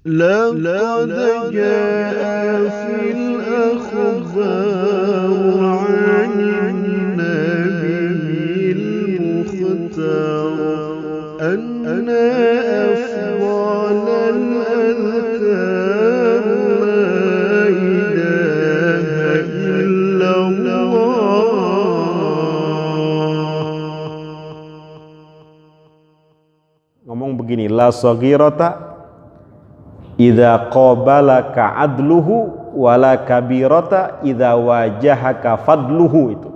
لقد جاء في الأخبار عن النبي المختار أن أفضل الأذكار لا إله إلا الله. Ngomong begini, la saghirata idza qabalaka adluhu wala kabirata idza wajahaka fadluhu. Itu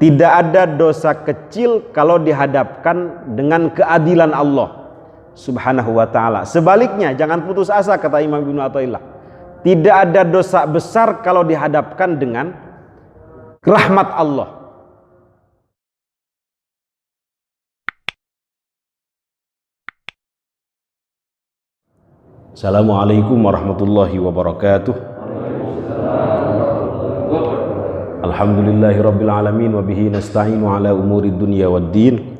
tidak ada dosa kecil kalau dihadapkan dengan keadilan Allah Subhanahu wa ta'ala. Sebaliknya jangan putus asa, kata Imam Ibnu Athaillah, tidak ada dosa besar kalau dihadapkan dengan rahmat Allah. Assalamualaikum warahmatullahi wabarakatuh. Alhamdulillahi rabbil alamin wa bihi nasta'inu ala umuri dunya waddin.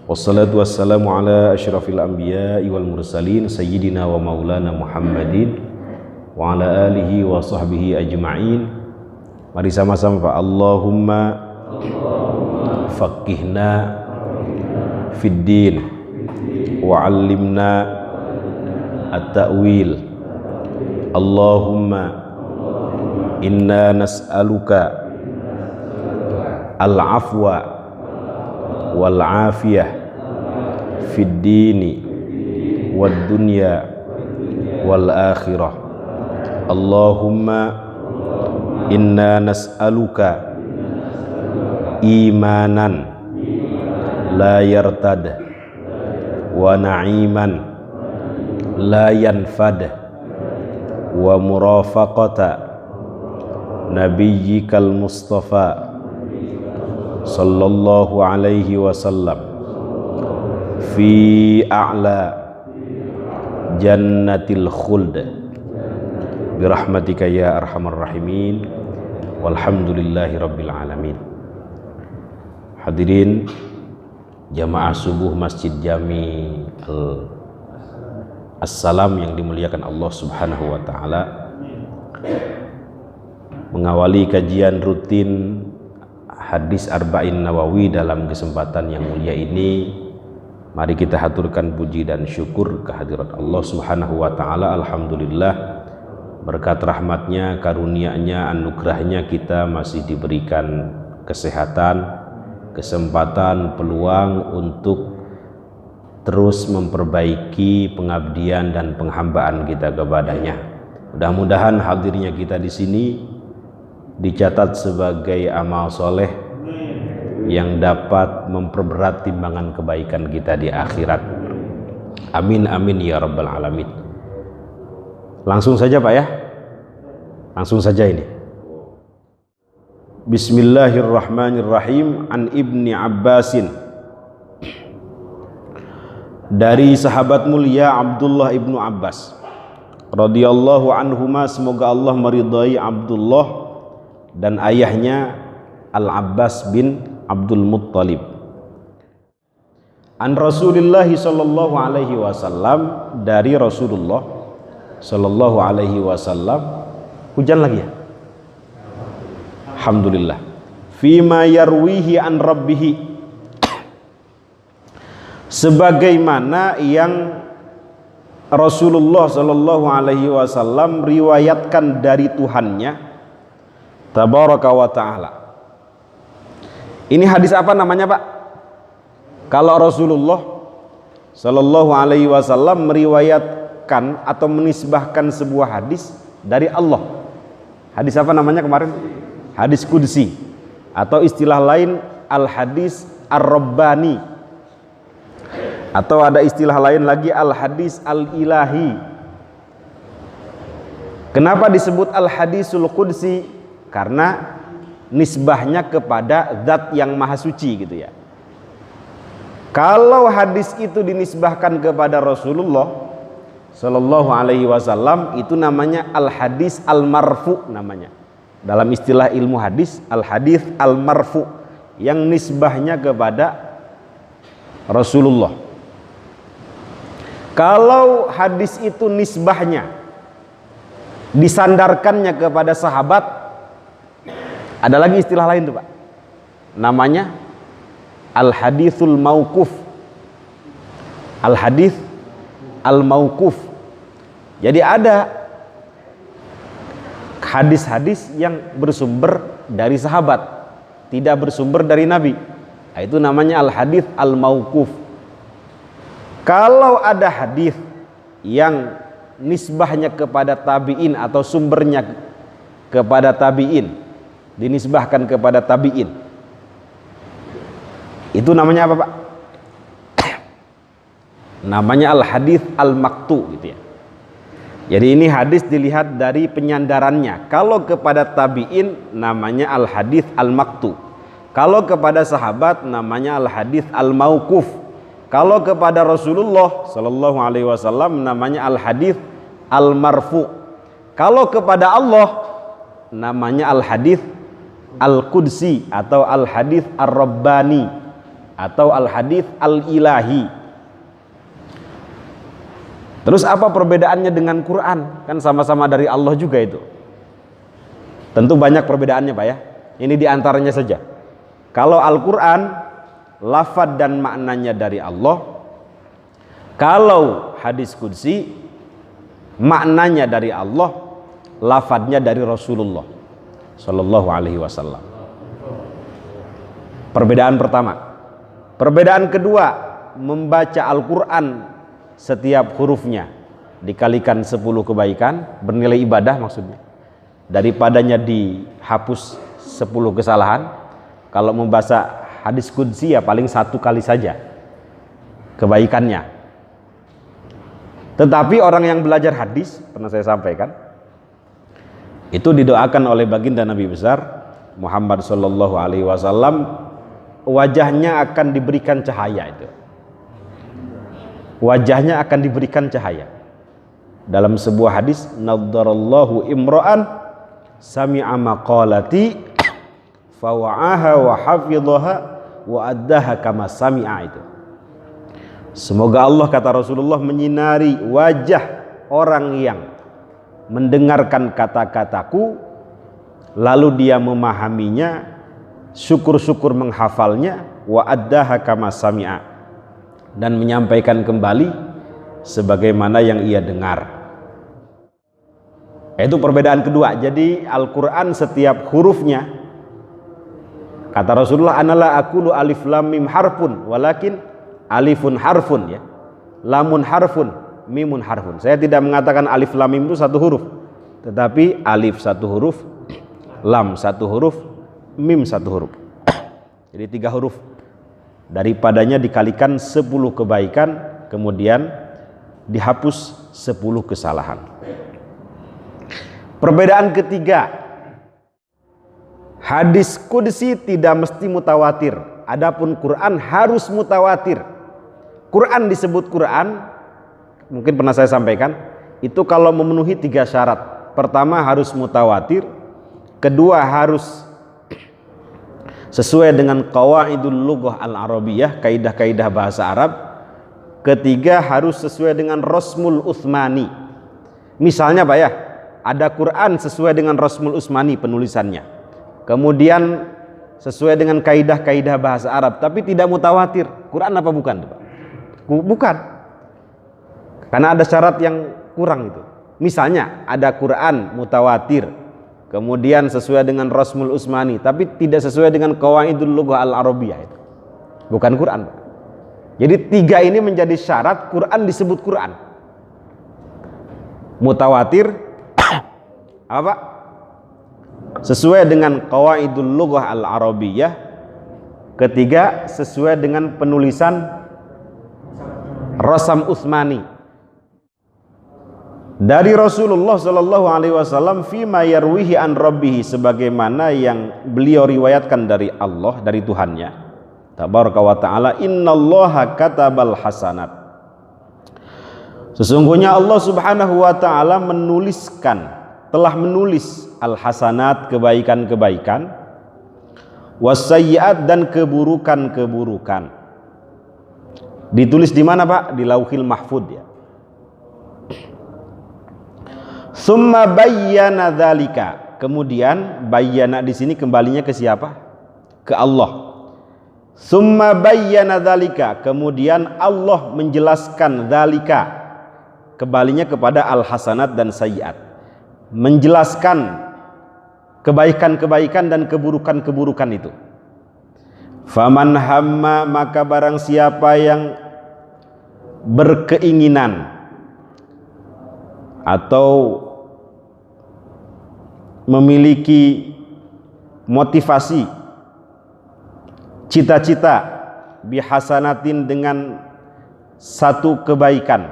Wassalatu wassalamu ala asyrafil anbiya'i wal mursalin sayyidina wa maulana Muhammadin wa ala alihi wa sahbihi ajma'in. Mari sama-sama Pak. Allahumma faqihna fid din wa 'allimna at-ta'wil. Allahumma inna nas'aluka al-afwa wal afiyah fid dini wad dunya wal akhirah. Allahumma inna nas'aluka imanan la yartad wa na'iman la yanfad wa murafaqata nabiyyikal mustafa sallallahu alaihi wasallam fi a'la jannatil khuld birahmatika ya arhamar rahimin walhamdulillahi rabbil alamin. Hadirin jamaah subuh Masjid Jami Assalam yang dimuliakan Allah Subhanahu wa ta'ala, mengawali kajian rutin hadis Arba'in Nawawi dalam kesempatan yang mulia ini, mari kita haturkan puji dan syukur kehadirat Allah Subhanahu wa ta'ala. Alhamdulillah, berkat rahmatnya, karunia-Nya, anugerahnya kita masih diberikan kesehatan, kesempatan, peluang untuk terus memperbaiki pengabdian dan penghambaan kita kepadanya. Mudah-mudahan hadirnya kita di sini dicatat sebagai amal soleh yang dapat memperberat timbangan kebaikan kita di akhirat. Amin amin ya rabbal alamin. Langsung saja Pak ya, langsung saja ini. Bismillahirrahmanirrahim. An Ibni Abbasin, dari sahabat mulia Abdullah ibnu Abbas radhiyallahu anhuma, semoga Allah meridai Abdullah dan ayahnya Al-Abbas bin Abdul Muttalib. An Rasulillah sallallahu alaihi wasallam, dari Rasulullah sallallahu alaihi wasallam. Hujan lagi ya? Alhamdulillah. Fima yarwihi an rabbihi, sebagaimana yang Rasulullah sallallahu alaihi wasallam riwayatkan dari Tuhannya tabaraka wa taala. Ini hadis apa namanya Pak? Kalau Rasulullah sallallahu alaihi wasallam meriwayatkan atau menisbahkan sebuah hadis dari Allah, hadis apa namanya kemarin? Hadis qudsi, atau istilah lain al-hadis ar-rabbani, atau ada istilah lain lagi al-hadis al-ilahi. Kenapa disebut al-hadisul qudsi? Karena nisbahnya kepada zat yang maha suci gitu ya. Kalau hadis itu dinisbahkan kepada Rasulullah sallallahu alaihi wasallam, itu namanya al-hadis al-marfu namanya. Dalam istilah ilmu hadis, al-hadis al-marfu, yang nisbahnya kepada Rasulullah. Kalau hadis itu nisbahnya disandarkannya kepada sahabat, ada lagi istilah lain tuh Pak, namanya al-hadithul mauquf. Al-hadith al-mauquf. Jadi ada hadis-hadis yang bersumber dari sahabat, tidak bersumber dari Nabi. Nah, itu namanya al-hadith al-mauquf. Kalau ada hadis yang nisbahnya kepada tabi'in atau sumbernya kepada tabi'in, dinisbahkan kepada tabi'in, itu namanya apa Pak? Namanya al-hadith al-maktu gitu ya. Jadi ini hadis dilihat dari penyandarannya. Kalau kepada tabi'in namanya al-hadith al-maktu. Kalau kepada sahabat namanya al-hadith al-mauquf. Kalau kepada Rasulullah sallallahu alaihi wasallam namanya al-hadith al-marfu. Kalau kepada Allah namanya al-hadith al-qudsi atau al-hadith ar-rabbani atau al-hadith al-ilahi. Terus apa perbedaannya dengan Quran? Kan sama-sama dari Allah juga itu. Tentu banyak perbedaannya Pak ya. Ini diantaranya saja. Kalau Al-Quran lafaz dan maknanya dari Allah. Kalau hadis qudsi maknanya dari Allah, lafadznya dari Rasulullah sallallahu alaihi wasallam. Perbedaan pertama. Perbedaan kedua, membaca Al-Quran setiap hurufnya dikalikan 10 kebaikan, bernilai ibadah maksudnya, daripadanya dihapus 10 kesalahan. Kalau membaca hadis qudsi ya paling 1 kali saja kebaikannya. Tetapi orang yang belajar hadis, pernah saya sampaikan, itu didoakan oleh baginda Nabi besar Muhammad sallallahu alaihi wasallam, wajahnya akan diberikan cahaya itu. Wajahnya akan diberikan cahaya. Dalam sebuah hadis, naddarallahu imra'an sami'a maqalati fawa'aha wa hafidhaha wa addaha kama sami'a itu. Semoga Allah, kata Rasulullah, menyinari wajah orang yang mendengarkan kata-kataku lalu dia memahaminya, syukur-syukur menghafalnya, wa addaha kama sami'a, dan menyampaikan kembali sebagaimana yang ia dengar. Itu perbedaan kedua. Jadi Al-Quran setiap hurufnya, kata Rasulullah, analah aqulu alif lam mim harfun walakin alifun harfun ya, lamun harfun, mimun harfun. Saya tidak mengatakan alif lam mim itu 1 huruf, tetapi alif 1 huruf, lam 1 huruf, mim 1 huruf. Jadi 3 huruf. Daripadanya dikalikan 10 kebaikan, kemudian dihapus 10 kesalahan. Perbedaan ketiga, hadis qudsi tidak mesti mutawatir, adapun Quran harus mutawatir. Quran disebut Quran, mungkin pernah saya sampaikan, itu kalau memenuhi 3 syarat. Pertama harus mutawatir, kedua harus sesuai dengan qawaidul lughah al-arabiyah, kaidah-kaidah bahasa Arab, ketiga harus sesuai dengan Rasmul Utsmani. Misalnya Pak ya, ada Quran sesuai dengan Rasmul Utsmani penulisannya, kemudian sesuai dengan kaidah-kaidah bahasa Arab, tapi tidak mutawatir. Quran apa bukan Pak? Bukan, karena ada syarat yang kurang itu. Misalnya ada Quran mutawatir, kemudian sesuai dengan Rasmul Utsmani, tapi tidak sesuai dengan qawaidul lughah al-arabiyah, itu bukan Quran. Jadi 3 ini menjadi syarat Quran disebut Quran. Mutawatir apa? Sesuai dengan qawaidul lughah al-arabiyah. Ketiga, sesuai dengan penulisan Rasam Utsmani. Dari Rasulullah sallallahu alaihi wasallam fima yarwihi an rabbih, sebagaimana yang beliau riwayatkan dari Allah, dari Tuhannya tabaraka wa taala, innallaha katabal hasanat, sesungguhnya Allah subhanahu wa taala telah menulis al hasanat, kebaikan-kebaikan, wasayyiat, dan keburukan-keburukan. Ditulis di mana Pak? Di Lauhil Mahfud ya. Tsumma bayyana dzalika. Kemudian bayyana di sini kembalinya ke siapa? Ke Allah. Tsumma bayyana dzalika. Kemudian Allah menjelaskan dzalika. Kembalinya kepada al-hasanat dan sayyiat. Menjelaskan kebaikan-kebaikan dan keburukan-keburukan itu. Faman hamma, maka barang siapa yang berkeinginan atau memiliki motivasi, cita-cita bihasanatin dengan satu kebaikan,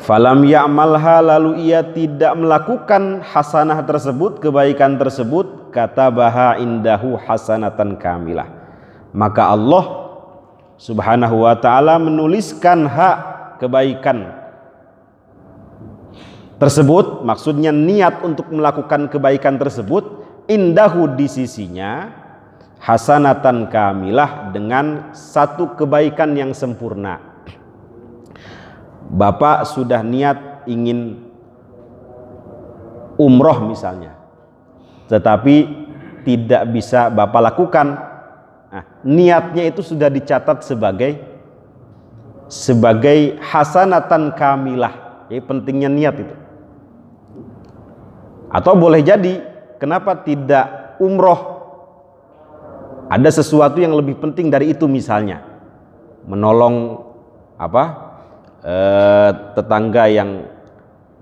falam ya'malha, lalu ia tidak melakukan hasanah tersebut, kebaikan tersebut, katabaha indahu hasanatan kamilah, maka Allah Subhanahu wa ta'ala menuliskan hak kebaikan tersebut, maksudnya niat untuk melakukan kebaikan tersebut, indahu di sisinya, hasanatan kamilah, dengan satu kebaikan yang sempurna. Bapak sudah niat ingin umroh misalnya, tetapi tidak bisa Bapak lakukan. Nah, niatnya itu sudah dicatat sebagai hasanatan kamilah. Jadi pentingnya niat itu. Atau boleh jadi kenapa tidak umroh? Ada sesuatu yang lebih penting dari itu, misalnya menolong tetangga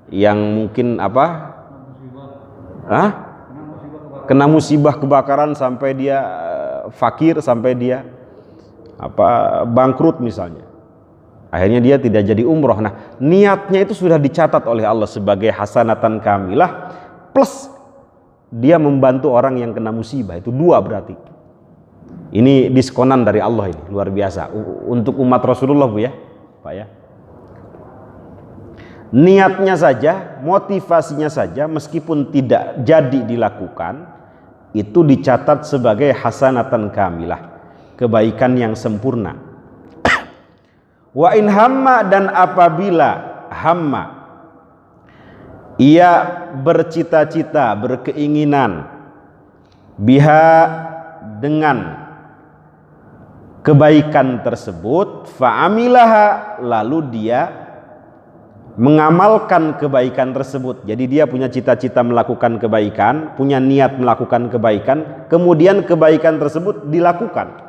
yang mungkin kena musibah kebakaran sampai dia fakir, sampai dia bangkrut misalnya. Akhirnya dia tidak jadi umroh. Nah, niatnya itu sudah dicatat oleh Allah sebagai hasanatan kamilah, plus dia membantu orang yang kena musibah. Itu dua berarti. Ini diskonan dari Allah, ini luar biasa untuk umat Rasulullah, Bu ya, Pak ya. Niatnya saja, motivasinya saja, meskipun tidak jadi dilakukan, itu dicatat sebagai hasanatan kamilah, kebaikan yang sempurna. Wa in hamma, dan apabila hamma, ia bercita-cita, berkeinginan, biha, dengan kebaikan tersebut, fa'amilaha, lalu dia mengamalkan kebaikan tersebut. Jadi dia punya cita-cita melakukan kebaikan, punya niat melakukan kebaikan, kemudian kebaikan tersebut dilakukan.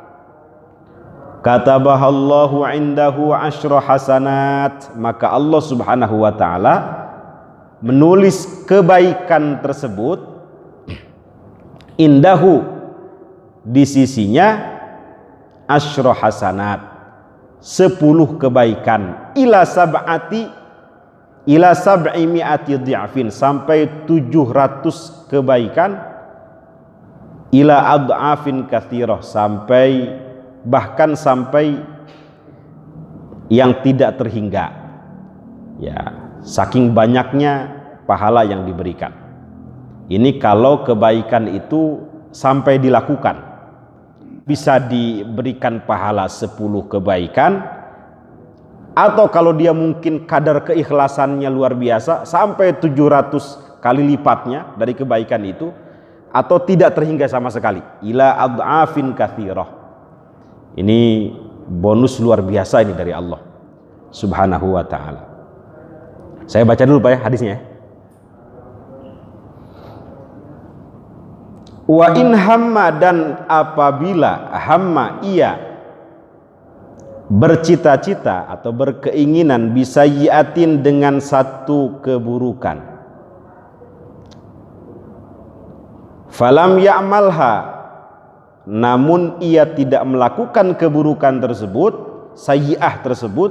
Katabahallahu indahu asyra hasanat, maka Allah Subhanahu wa ta'ala menulis kebaikan tersebut, indahu, di sisinya, asyra hasanat, 10 kebaikan, ila sab'imi'ati dhi'afin, sampai 700 kebaikan, ila ad'afin katsirah, bahkan sampai yang tidak terhingga, ya, saking banyaknya pahala yang diberikan. Ini kalau kebaikan itu sampai dilakukan, bisa diberikan pahala 10 kebaikan, atau kalau dia mungkin kadar keikhlasannya luar biasa, sampai 700 kali lipatnya dari kebaikan itu, atau tidak terhingga sama sekali, ila ad'afin katsirah. Ini bonus luar biasa ini dari Allah Subhanahu wa ta'ala. Saya baca dulu Pak ya hadisnya ya. Wa in hamma, dan apabila hamma, ia bercita-cita atau berkeinginan, bisayyi'atin, dengan satu keburukan, falam ya'malha, namun ia tidak melakukan keburukan tersebut, sayyi'ah tersebut,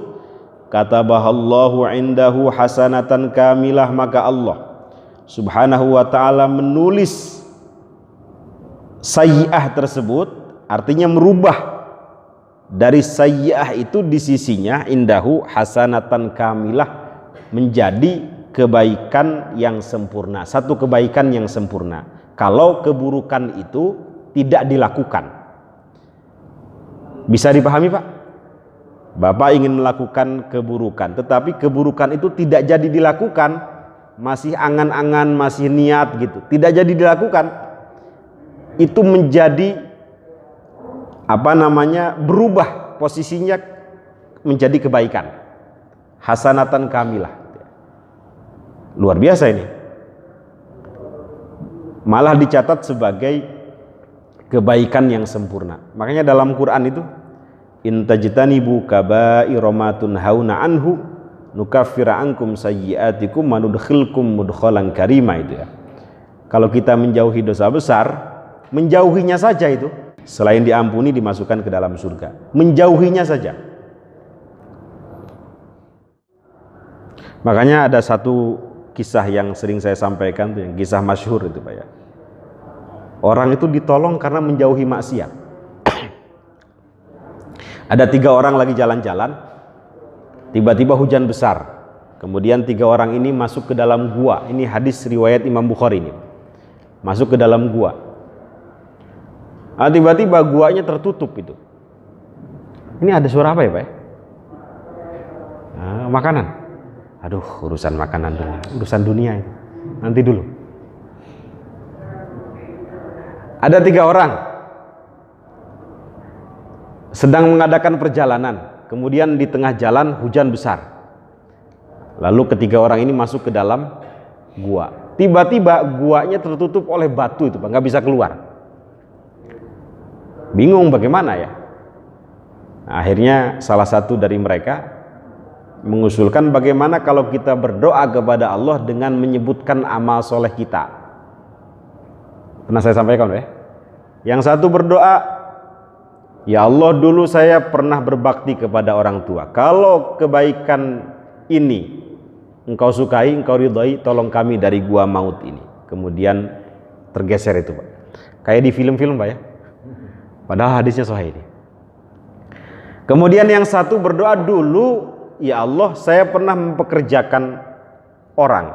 katabahallahu indahu hasanatan kamilah, maka Allah Subhanahu wa ta'ala menulis sayyi'ah tersebut, artinya merubah dari sayyi'ah itu di sisinya, indahu hasanatan kamilah, menjadi kebaikan yang sempurna, satu kebaikan yang sempurna. Kalau keburukan itu tidak dilakukan. Bisa dipahami Pak? Bapak ingin melakukan keburukan, tetapi keburukan itu tidak jadi dilakukan, masih angan-angan, masih niat gitu, tidak jadi dilakukan, itu menjadi berubah posisinya menjadi kebaikan, hasanatan kamilah. Luar biasa ini, malah dicatat sebagai kebaikan yang sempurna. Makanya dalam Quran itu, in tajtanibu kaba'ira ma tunhauna anhu nukaffir ankum sayyi'atikum wa nudkhilkum mudkhalan karima, itu ya. Kalau kita menjauhi dosa besar, menjauhinya saja itu, selain diampuni dimasukkan ke dalam surga, menjauhinya saja. Makanya ada satu kisah yang sering saya sampaikan tuh, yang kisah masyhur itu Pak ya. Orang itu ditolong karena menjauhi maksiat. Ada 3 orang lagi jalan-jalan, tiba-tiba hujan besar. Kemudian 3 orang ini masuk ke dalam gua. Ini hadis riwayat Imam Bukhari ini. Masuk ke dalam gua. Tiba-tiba guanya tertutup itu. Ini ada suara apa ya Pak? Makanan. Aduh, urusan makanan dulu, urusan dunia itu. Nanti dulu. Ada 3 orang sedang mengadakan perjalanan. Kemudian di tengah jalan hujan besar. Lalu ketiga orang ini masuk ke dalam gua. Tiba-tiba guanya tertutup oleh batu itu Pak, nggak bisa keluar. Bingung bagaimana ya. Akhirnya salah satu dari mereka mengusulkan bagaimana kalau kita berdoa kepada Allah dengan menyebutkan amal soleh kita. Pernah saya sampaikan ya. Yang satu berdoa, ya Allah, dulu saya pernah berbakti kepada orang tua. Kalau kebaikan ini Engkau sukai, Engkau ridhai, tolong kami dari gua maut ini. Kemudian tergeser itu Pak. Kayak di film-film Pak ya. Padahal hadisnya sahih ini. Kemudian yang satu berdoa, dulu ya Allah, saya pernah mempekerjakan orang.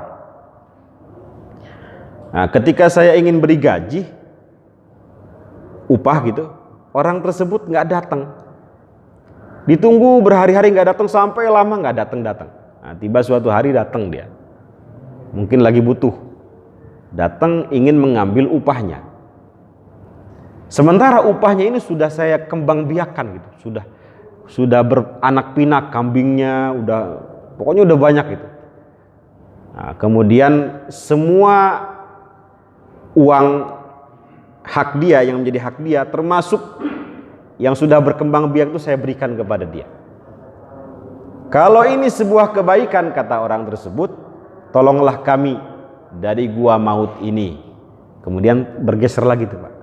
Nah, ketika saya ingin beri gaji, upah gitu, orang tersebut nggak datang. Ditunggu berhari-hari nggak datang, sampai lama nggak datang. Nah, tiba suatu hari datang dia. Mungkin lagi butuh. Datang ingin mengambil upahnya. Sementara upahnya ini sudah saya kembang biakan gitu, sudah beranak pinak kambingnya, pokoknya udah banyak itu. Nah, kemudian semua uang hak dia yang menjadi hak dia, termasuk yang sudah berkembang biak itu saya berikan kepada dia. Kalau ini sebuah kebaikan, kata orang tersebut, tolonglah kami dari gua maut ini. Kemudian bergeser lagi tuh Pak,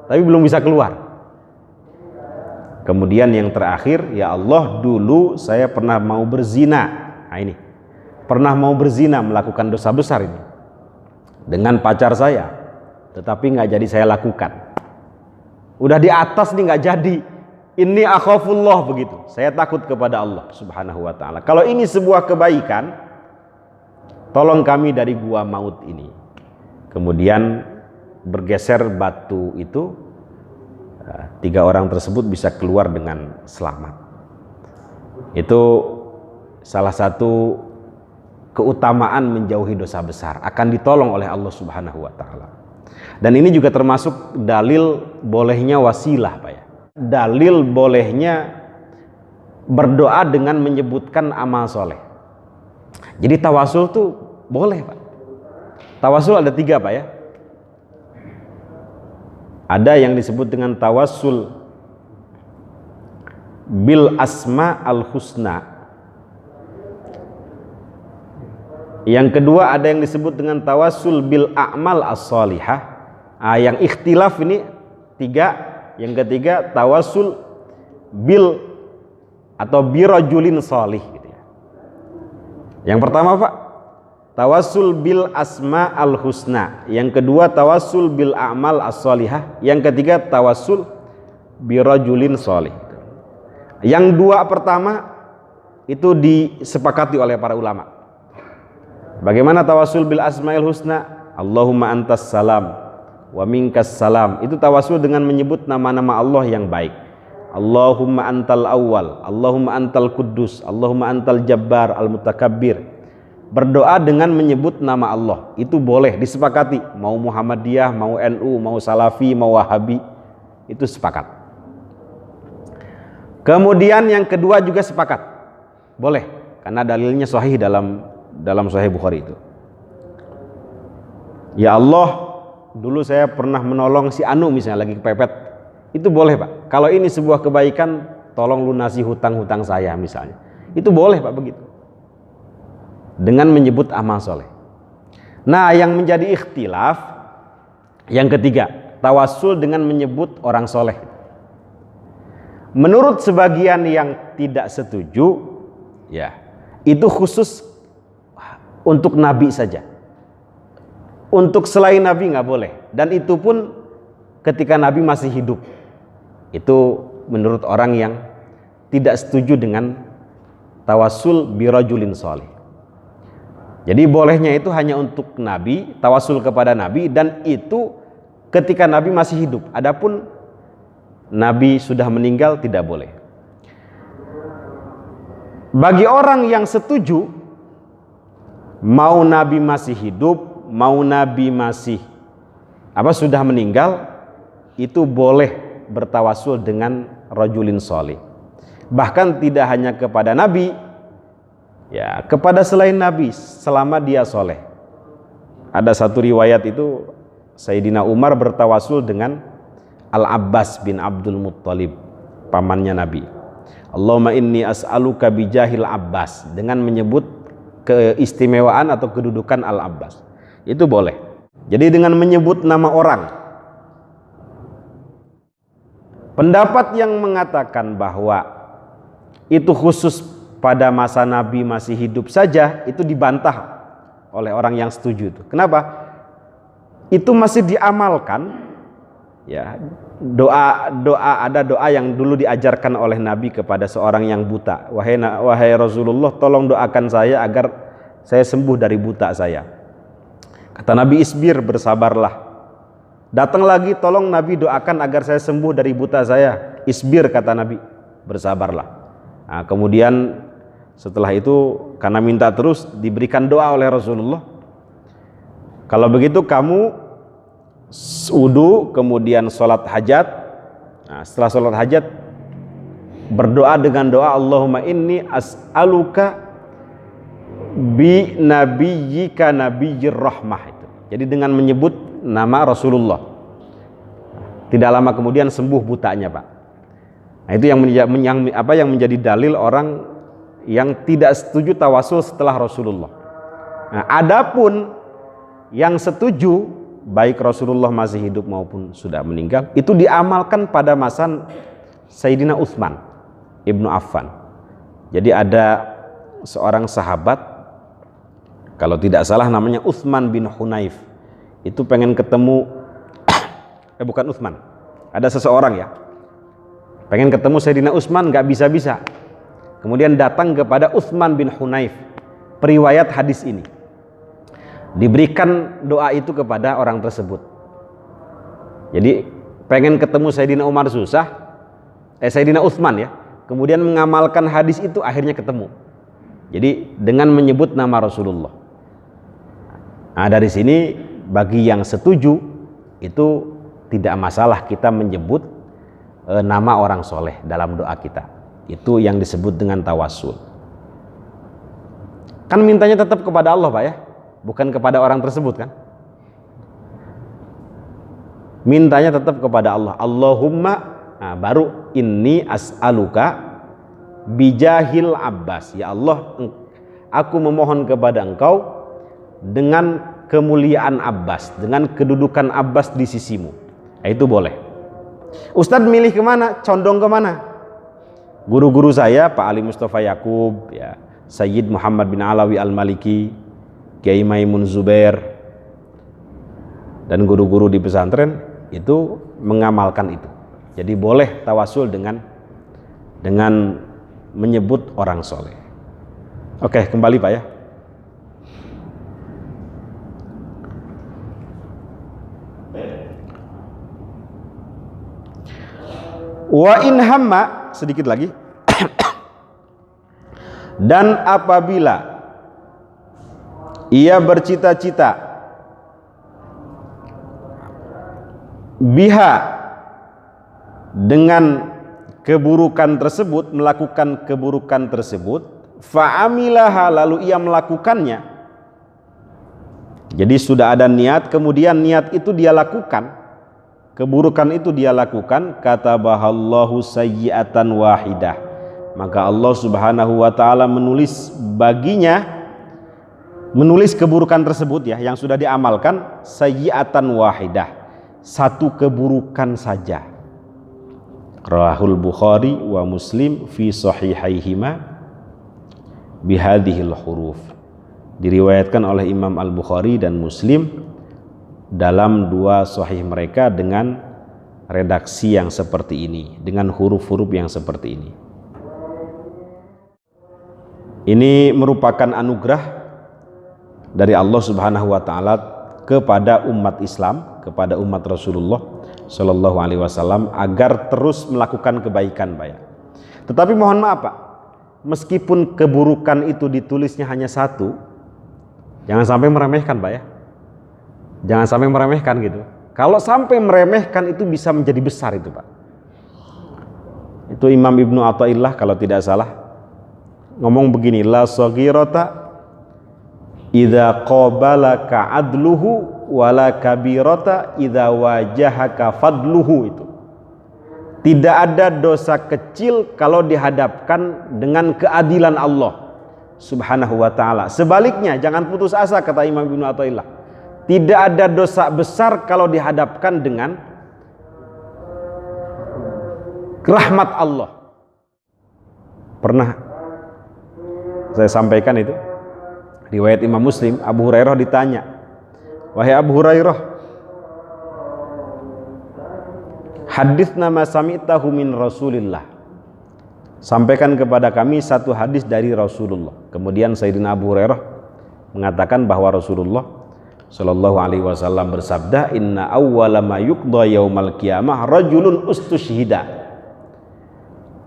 tapi belum bisa keluar. Kemudian yang terakhir, ya Allah, dulu saya pernah mau berzina. Nah ini, pernah mau berzina, melakukan dosa besar ini dengan pacar saya, tetapi nggak jadi saya lakukan. Udah di atas nih nggak jadi. Inni akhafullah, begitu. Saya takut kepada Allah Subhanahu wa taala. Kalau ini sebuah kebaikan, tolong kami dari gua maut ini. Kemudian bergeser batu itu, 3 orang tersebut bisa keluar dengan selamat. Itu salah satu keutamaan menjauhi dosa besar, akan ditolong oleh Allah Subhanahu wa taala. Dan ini juga termasuk dalil bolehnya wasilah Pak ya. Dalil bolehnya berdoa dengan menyebutkan amal soleh. Jadi tawasul tuh boleh Pak. Tawasul ada 3 Pak ya. Ada yang disebut dengan tawasul bil asma al husna. Yang kedua ada yang disebut dengan tawasul bil a'mal as-salihah. Yang ikhtilaf ini 3. Yang ketiga tawasul bil atau birajulin salih gitu ya. Yang pertama Pak, tawasul bil asma al husna. Yang kedua tawasul bil a'mal as-salihah. Yang ketiga tawasul birajulin salih. Yang 2 pertama itu disepakati oleh para ulama. Bagaimana tawasul bil asmail husna? Allahumma antas salam wa minkas salam. Itu tawasul dengan menyebut nama-nama Allah yang baik. Allahumma antal awwal, Allahumma antal quddus, Allahumma antal jabbar al mutakabbir, berdoa dengan menyebut nama Allah. Itu boleh, disepakati. Mau Muhammadiyah, mau NU, mau Salafi, mau Wahabi, itu sepakat. Kemudian yang kedua juga sepakat, boleh, karena dalilnya sahih dalam Sahih Bukhari itu. Ya Allah, dulu saya pernah menolong si Anu misalnya lagi kepepet, itu boleh Pak. Kalau ini sebuah kebaikan, tolong lunasi hutang-hutang saya misalnya, itu boleh Pak begitu, dengan menyebut amal soleh. Nah, yang menjadi ikhtilaf yang ketiga, tawassul dengan menyebut orang soleh. Menurut sebagian yang tidak setuju, ya itu khusus untuk Nabi saja. Untuk selain Nabi nggak boleh. Dan itu pun ketika Nabi masih hidup. Itu menurut orang yang tidak setuju dengan tawassul birajulin soleh. Jadi bolehnya itu hanya untuk Nabi, tawassul kepada Nabi, dan itu ketika Nabi masih hidup. Adapun Nabi sudah meninggal tidak boleh. Bagi orang yang setuju, mau Nabi masih hidup, mau Nabi sudah meninggal, itu boleh bertawassul dengan rajulin soleh. Bahkan tidak hanya kepada Nabi, ya kepada selain Nabi selama dia soleh. Ada satu riwayat itu Sayyidina Umar bertawassul dengan Al-Abbas bin Abdul Muttalib, pamannya Nabi. Allahumma inni as'aluka bijahil Abbas, dengan menyebut keistimewaan atau kedudukan Al-Abbas. Itu boleh. Jadi dengan menyebut nama orang. Pendapat yang mengatakan bahwa itu khusus pada masa Nabi masih hidup saja, itu dibantah oleh orang yang setuju itu. Kenapa? Itu masih diamalkan. Ya, ada doa yang dulu diajarkan oleh Nabi kepada seorang yang buta. Wahai Rasulullah, tolong doakan saya agar saya sembuh dari buta saya. Kata Nabi, isbir, bersabarlah. Datang lagi, tolong Nabi doakan agar saya sembuh dari buta saya. Isbir, kata Nabi, bersabarlah. Nah, kemudian setelah itu karena minta terus, diberikan doa oleh Rasulullah. Kalau begitu kamu wudu, kemudian sholat hajat. Nah, setelah sholat hajat berdoa dengan doa Allahumma inni as'aluka bi nabiyyika nabiyyir rahmah. Itu jadi dengan menyebut nama Rasulullah. Tidak lama kemudian sembuh butanya Pak. Nah, itu yang menjadi dalil orang yang tidak setuju tawasul setelah Rasulullah. Nah, adapun yang setuju, baik Rasulullah masih hidup maupun sudah meninggal, itu diamalkan pada masa Sayyidina Utsman Ibnu Affan. Jadi ada seorang sahabat, kalau tidak salah namanya Utsman bin Hunaif, itu pengen ketemu bukan Utsman, ada seseorang ya pengen ketemu Sayyidina Utsman, nggak bisa-bisa, kemudian datang kepada Utsman bin Hunaif, periwayat hadis ini. Diberikan doa itu kepada orang tersebut. Jadi pengen ketemu Sayyidina Umar susah, Sayyidina Utsman ya, kemudian mengamalkan hadis itu, akhirnya ketemu. Jadi dengan menyebut nama Rasulullah. Nah, dari sini bagi yang setuju itu tidak masalah kita menyebut nama orang soleh dalam doa kita. Itu yang disebut dengan tawassul. Kan mintanya tetap kepada Allah Pak ya, bukan kepada orang tersebut kan. Mintanya tetap kepada Allah. Allahumma, nah, baru inni as'aluka bijahil Abbas. Ya Allah, aku memohon kepada engkau dengan kemuliaan Abbas, dengan kedudukan Abbas di sisimu. Nah, itu boleh. Ustadz milih kemana? Condong kemana? Guru-guru saya Pak Ali Mustafa Yakub, ya, Sayyid Muhammad bin Alawi Al-Maliki, Kiai Maimun Zubair, dan guru-guru di pesantren itu mengamalkan itu. Jadi boleh tawasul dengan menyebut orang soleh. Oke, kembali Pak ya. Wa in hamma, sedikit lagi. Dan apabila ia bercita-cita biha dengan keburukan tersebut, melakukan keburukan tersebut, fa'amilaha lalu ia melakukannya. Jadi sudah ada niat, kemudian niat itu dia lakukan, keburukan itu dia lakukan, katabahallahu sayyi'atan wahidah, maka Allah Subhanahu wa taala menulis baginya, menulis keburukan tersebut ya yang sudah diamalkan, sayyi'atan wahidah, satu keburukan saja. Rawahul Bukhari wa Muslim fi sahihaihima bihadhil huruf. Diriwayatkan oleh Imam Al-Bukhari dan Muslim dalam dua sahih mereka dengan redaksi yang seperti ini, dengan huruf-huruf yang seperti ini. Ini merupakan anugerah dari Allah Subhanahu wa taala kepada umat Islam, kepada umat Rasulullah Shallallahu alaihi wasallam agar terus melakukan kebaikan, Pak ya. Tetapi mohon maaf, Pak, meskipun keburukan itu ditulisnya hanya satu, jangan sampai meremehkan, Pak ya. Jangan sampai meremehkan gitu. Kalau sampai meremehkan itu bisa menjadi besar itu, Pak. Itu Imam Ibnu Athaillah kalau tidak salah ngomong begini, la saghirata idza qabalaka adluhu wala kabirata idza wajahaka fadluhu. Itu tidak ada dosa kecil kalau dihadapkan dengan keadilan Allah Subhanahu wa taala. Sebaliknya jangan putus asa, kata Imam Ibnu Athaillah. Tidak ada dosa besar kalau dihadapkan dengan rahmat Allah. Pernah saya sampaikan itu riwayat Imam Muslim, Abu Hurairah ditanya, wahai Abu Hurairah, haditsna ma sami'tahu min Rasulillah, sampaikan kepada kami satu hadis dari Rasulullah. Kemudian Sayyidina Abu Hurairah mengatakan bahwa Rasulullah Shallallahu alaihi wasallam bersabda, inna awwala ma yuqda yaumal qiyamah rajulun ustushhida.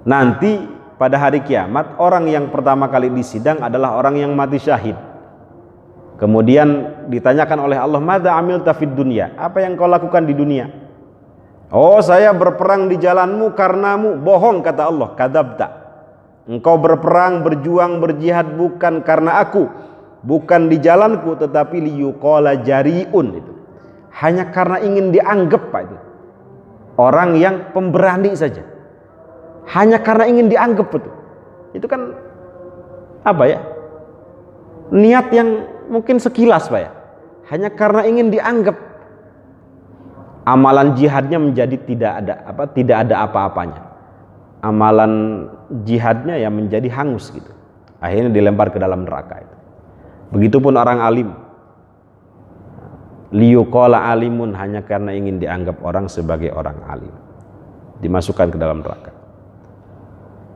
Nanti pada hari kiamat orang yang pertama kali disidang adalah orang yang mati syahid. Kemudian ditanyakan oleh Allah, madza amilta fid dunya, apa yang kau lakukan di dunia? Oh, saya berperang di jalanmu karenamu. Bohong, kata Allah, kadzabta. Engkau berperang, berjuang, berjihad bukan karena aku, bukan di jalanku, tetapi liyuqala jariun, itu hanya karena ingin dianggap, Pak, itu orang yang pemberani saja, hanya karena ingin dianggap. Itu kan apa ya, niat yang mungkin sekilas, Pak ya, hanya karena ingin dianggap, amalan jihadnya menjadi tidak ada apa-apanya, amalan jihadnya ya menjadi hangus gitu, akhirnya dilempar ke dalam neraka. Itu begitupun orang alim, liyuqala alimun, hanya karena ingin dianggap orang sebagai orang alim, dimasukkan ke dalam neraka.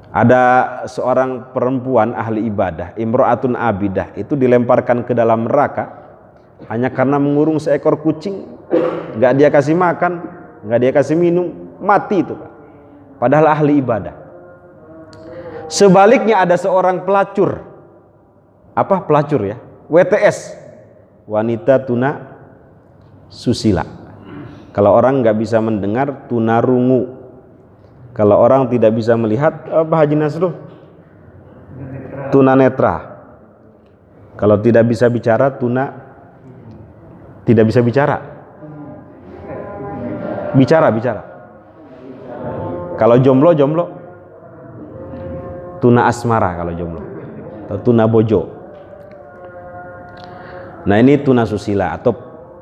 Ada seorang perempuan ahli ibadah, imro'atun abidah, itu dilemparkan ke dalam neraka hanya karena mengurung seekor kucing, nggak dia kasih makan, nggak dia kasih minum, mati itu, Pak. Padahal ahli ibadah. Sebaliknya ada seorang pelacur, apa pelacur ya, WTS, wanita tuna susila. Kalau orang nggak bisa mendengar, tunarungu. Kalau orang tidak bisa melihat, apa Haji Nasruh? Tunanetra. Kalau tidak bisa bicara, tidak bisa bicara. Bicara. Kalau jomblo, tuna asmara kalau jomblo. Atau tuna bojo. Nah, ini tuna susila atau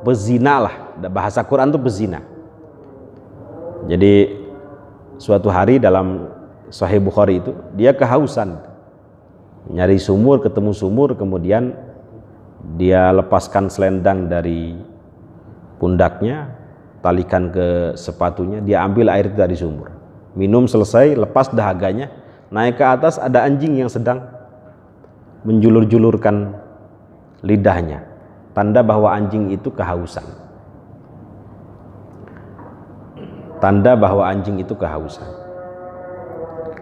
pezina lah. Bahasa Quran itu pezina. Jadi suatu hari dalam Sahih Bukhari itu dia kehausan, nyari sumur, ketemu sumur, kemudian dia lepaskan selendang dari pundaknya, talikan ke sepatunya, dia ambil air dari sumur, minum selesai, lepas dahaganya, naik ke atas, ada anjing yang sedang menjulur-julurkan lidahnya, tanda bahwa anjing itu kehausan. Tanda bahwa anjing itu kehausan.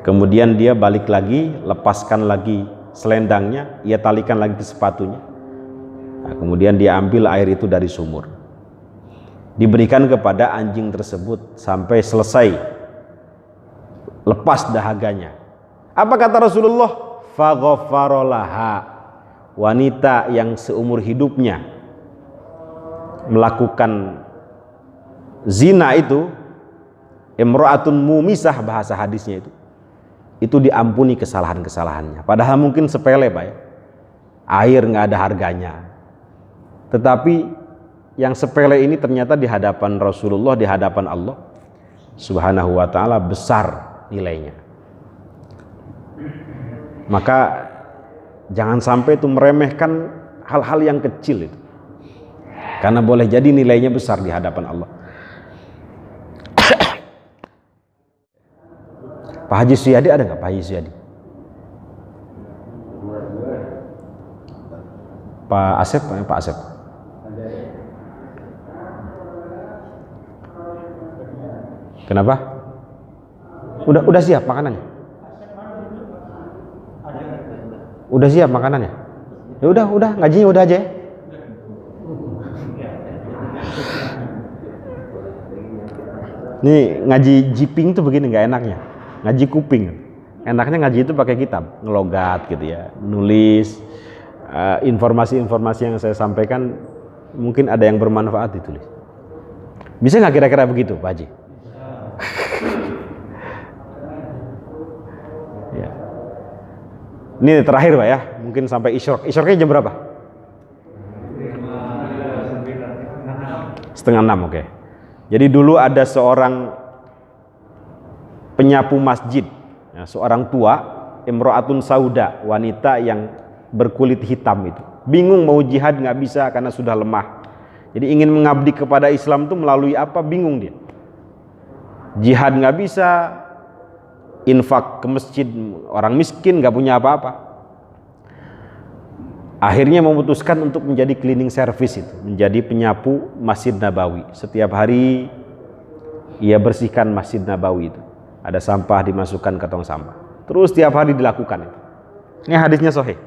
Kemudian dia balik lagi, lepaskan lagi selendangnya, ia talikan lagi ke sepatunya. Nah, kemudian diambil air itu dari sumur, diberikan kepada anjing tersebut sampai selesai, lepas dahaganya. Apa kata Rasulullah? Faghfarolaha, wanita yang seumur hidupnya melakukan zina itu, imra'atun mumisah bahasa hadisnya itu diampuni kesalahan-kesalahannya. Padahal mungkin sepele Pak ya, air nggak ada harganya, tetapi yang sepele ini ternyata di hadapan Rasulullah, di hadapan Allah Subhanahu wa ta'ala besar nilainya. Maka jangan sampai itu meremehkan hal-hal yang kecil itu, karena boleh jadi nilainya besar di hadapan Allah. Pak Haji Suyadi ada nggak? Pak Haji Suyadi? Pak Asep? Pak Asep? Kenapa? Udah siap makanannya? Udah siap makanannya? Ya udah ngajinya udah aja ya. Nih ngaji jiping tuh begini nggak enaknya. Ngaji kuping. Enaknya ngaji itu pakai kitab, ngelogat gitu ya, nulis informasi-informasi yang saya sampaikan mungkin ada yang bermanfaat ditulis. Bisa nggak kira-kira begitu, Pak Haji? Ya. Ini terakhir Pak ya, mungkin sampai isyrok. Isyroknya jam berapa? 5:30, oke. Jadi dulu ada seorang penyapu masjid, ya, seorang tua, imro'atun sauda, wanita yang berkulit hitam itu. Bingung mau jihad nggak bisa karena sudah lemah. Jadi ingin mengabdi kepada Islam itu melalui apa? Bingung dia. Jihad nggak bisa, infak ke masjid, orang miskin nggak punya apa-apa. Akhirnya memutuskan untuk menjadi cleaning service itu, menjadi penyapu Masjid Nabawi. Setiap hari ia bersihkan Masjid Nabawi itu. Ada sampah dimasukkan ke tong sampah. Terus setiap hari dilakukan itu. Ini hadisnya sahih.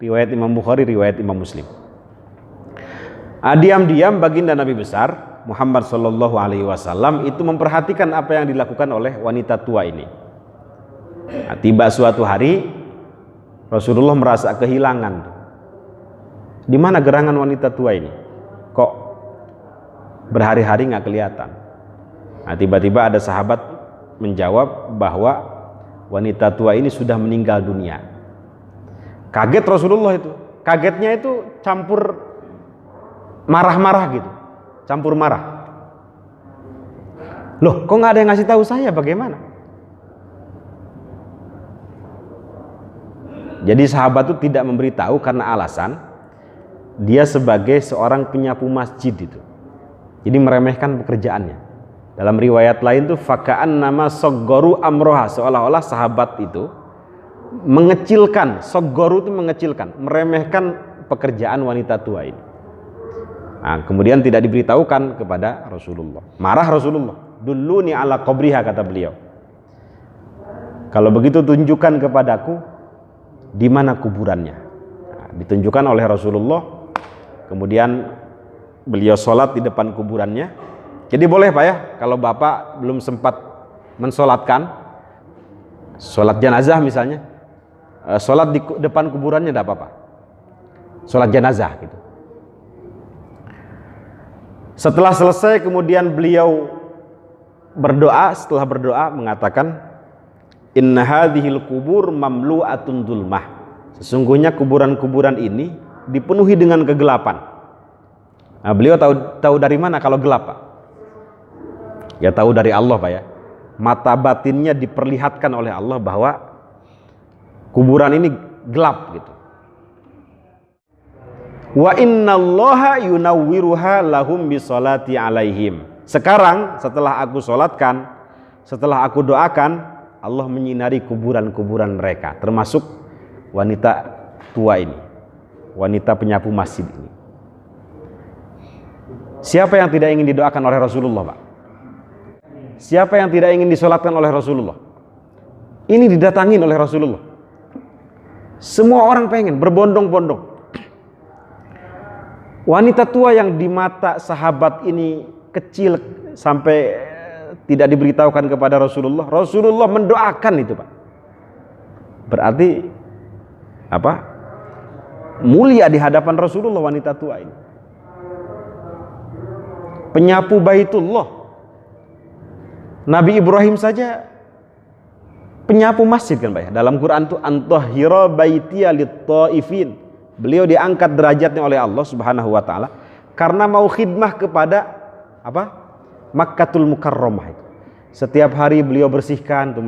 Riwayat Imam Bukhari, riwayat Imam Muslim. Diam-diam baginda Nabi besar Muhammad Shallallahu Alaihi Wasallam itu memperhatikan apa yang dilakukan oleh wanita tua ini. Nah, tiba suatu hari Rasulullah merasa kehilangan. Di mana gerangan wanita tua ini? Kok berhari-hari nggak kelihatan? Nah, tiba-tiba ada sahabat menjawab bahwa wanita tua ini sudah meninggal dunia. Kaget Rasulullah itu. Kagetnya itu campur marah-marah gitu, campur marah. Loh, kok nggak ada yang ngasih tahu saya? Bagaimana? Jadi sahabat itu tidak memberitahu karena alasan dia sebagai seorang penyapu masjid itu. Jadi meremehkan pekerjaannya. Dalam riwayat lain tuh faka'an nama soggoru amroha, seolah-olah sahabat itu mengecilkan, soggoru itu mengecilkan, meremehkan pekerjaan wanita tua ini. Nah, kemudian tidak diberitahukan kepada Rasulullah. Marah Rasulullah. Dulluni ala qabriha, kata beliau. Kalau begitu tunjukkan kepadaku di mana kuburannya. Nah, ditunjukkan oleh Rasulullah. Kemudian beliau sholat di depan kuburannya. Jadi boleh Pak ya, kalau Bapak belum sempat mensolatkan, sholat jenazah misalnya, sholat di depan kuburannya tidak apa-apa. Sholat jenazah gitu. Setelah selesai kemudian beliau berdoa, setelah berdoa mengatakan, inna hadhil kubur mamlu'atun dzulmah. Sesungguhnya kuburan-kuburan ini dipenuhi dengan kegelapan. Nah, beliau tahu dari mana kalau gelap Pak? Ya tahu dari Allah Pak ya. Mata batinnya diperlihatkan oleh Allah bahwa kuburan ini gelap gitu. Wa innallaha yunawwiruha lahum bisolati alaihim. Sekarang setelah aku solatkan, setelah aku doakan, Allah menyinari kuburan-kuburan mereka, termasuk wanita tua ini, wanita penyapu masjid ini. Siapa yang tidak ingin didoakan oleh Rasulullah Pak? Siapa yang tidak ingin disolatkan oleh Rasulullah? Ini didatangin oleh Rasulullah. Semua orang pengen, berbondong-bondong. Wanita tua yang di mata sahabat ini kecil sampai tidak diberitahukan kepada Rasulullah. Rasulullah mendoakan itu, Pak. Berarti apa? Mulia di hadapan Rasulullah wanita tua ini. Penyapu Baitullah. Nabi Ibrahim saja penyapu masjid kan, Pak ya. Dalam Quran itu antahhira baitiya lit-taifin. Beliau diangkat derajatnya oleh Allah Subhanahu wa taala karena mau khidmah kepada apa? Makkatul Mukarramah itu. Setiap hari beliau bersihkan tuh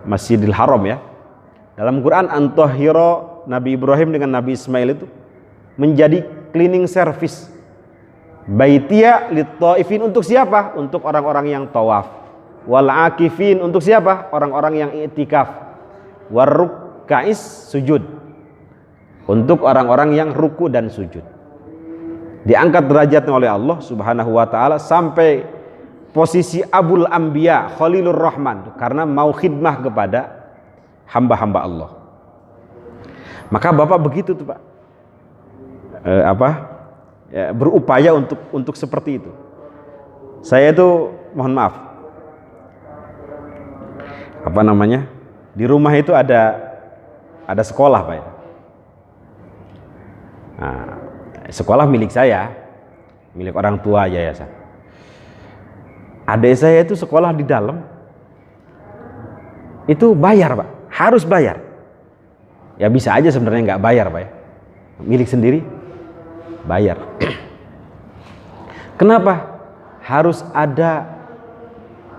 Masjidil Haram ya. Dalam Quran antahhira Nabi Ibrahim dengan Nabi Ismail itu menjadi cleaning service. Baitiya lit-taifin untuk siapa? Untuk orang-orang yang tawaf. Wal akifin untuk siapa? Orang-orang yang i'tikaf. Warruk'is sujud. Untuk orang-orang yang ruku dan sujud. Diangkat derajatnya oleh Allah Subhanahu wa taala sampai posisi Abul Anbiya, Khalilur Rahman karena mau khidmah kepada hamba-hamba Allah. Maka Bapak begitu tuh, Pak. Berupaya untuk seperti itu. Saya itu mohon maaf. Di rumah itu ada sekolah, Pak ya. Nah, sekolah milik saya, milik orang tua yayasan. Adik saya itu sekolah di dalam, itu bayar, Pak, harus bayar. Ya bisa aja sebenarnya nggak bayar, Pak ya. Milik sendiri, bayar. Kenapa? Harus ada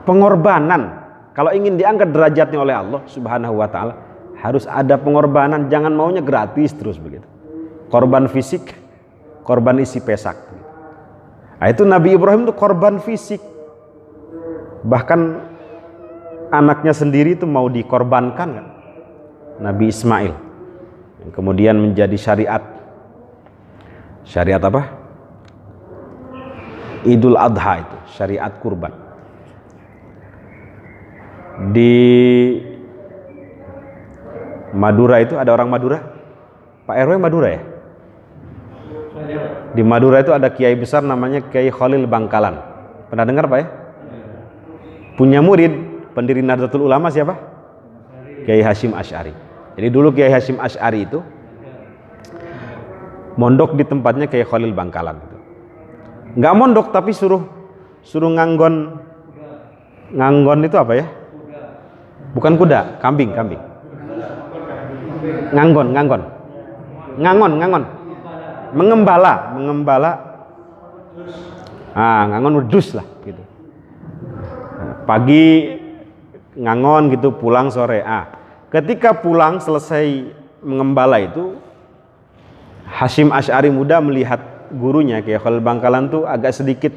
pengorbanan. Kalau ingin diangkat derajatnya oleh Allah Subhanahu wa taala, harus ada pengorbanan, jangan maunya gratis terus begitu. Korban fisik, korban isi pesak. Nah, itu Nabi Ibrahim itu korban fisik. Bahkan anaknya sendiri itu mau dikorbankan kan? Nabi Ismail. Yang kemudian menjadi syariat. Syariat apa? Idul Adha itu, syariat kurban. Di Madura itu ada orang Madura? Pak RW Madura ya? Di Madura itu ada kiai besar namanya Kiai Khalil Bangkalan. Pernah dengar, Pak ya? Punya murid pendiri Nahdlatul Ulama siapa? Kiai Hasyim Asy'ari. Jadi dulu Kiai Hasyim Asy'ari itu mondok di tempatnya Kiai Khalil Bangkalan gitu. Nggak mondok tapi suruh nganggon itu apa ya? Bukan kuda, kambing. Ngangon. Mengembala. Ngangon wedus lah gitu. Pagi ngangon gitu, pulang sore. Ketika pulang selesai mengembala itu, Hasyim Asy'ari muda melihat gurunya Kiai Khalil Bangkalan tuh agak sedikit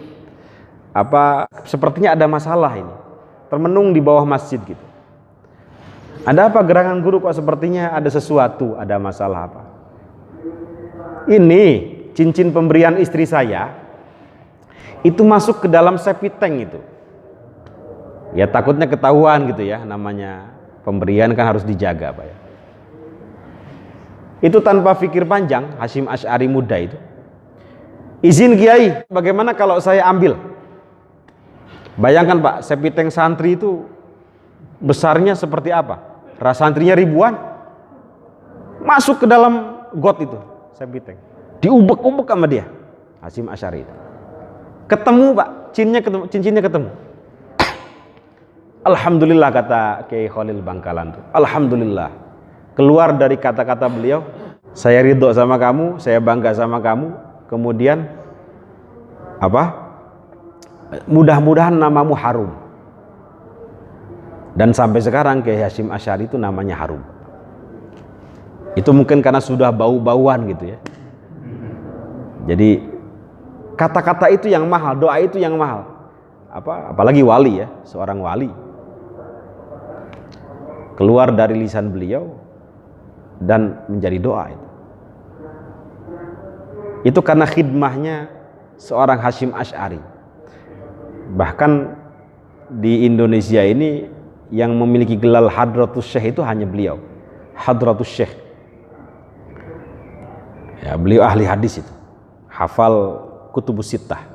sepertinya ada masalah ini. Termenung di bawah masjid gitu. Ada apa gerangan guru kok sepertinya ada sesuatu, ada masalah apa? Ini cincin pemberian istri saya itu masuk ke dalam septic tank itu. Ya takutnya ketahuan gitu ya, namanya pemberian kan harus dijaga, Pak ya. Itu tanpa pikir panjang, Hasyim Asy'ari muda itu. Izin Kiai, bagaimana kalau saya ambil? Bayangkan Pak, septic tank santri itu besarnya seperti apa? Santrinya ribuan. Masuk ke dalam got itu, septic tank. Diubek-ubek sama dia, Hasyim Asy'ari itu. Ketemu Pak, cincinnya ketemu. Alhamdulillah kata Kiai Khalil Bangkalan itu. Alhamdulillah. Keluar dari kata-kata beliau, saya ridho sama kamu, saya bangga sama kamu. Kemudian mudah-mudahan namamu harum. Dan sampai sekarang Kiai Hasyim Asy'ari itu namanya harum. Itu mungkin karena sudah bau-bauan gitu ya. Jadi kata-kata itu yang mahal, doa itu yang mahal. Apalagi wali ya, seorang wali. Keluar dari lisan beliau dan menjadi doa itu. Itu karena khidmahnya seorang Hasyim Asy'ari. Bahkan di Indonesia ini yang memiliki gelar Hadratus Syekh itu hanya beliau. Hadratus Syekh. Ya, beliau ahli hadis itu. hafal Kutubus Sittah.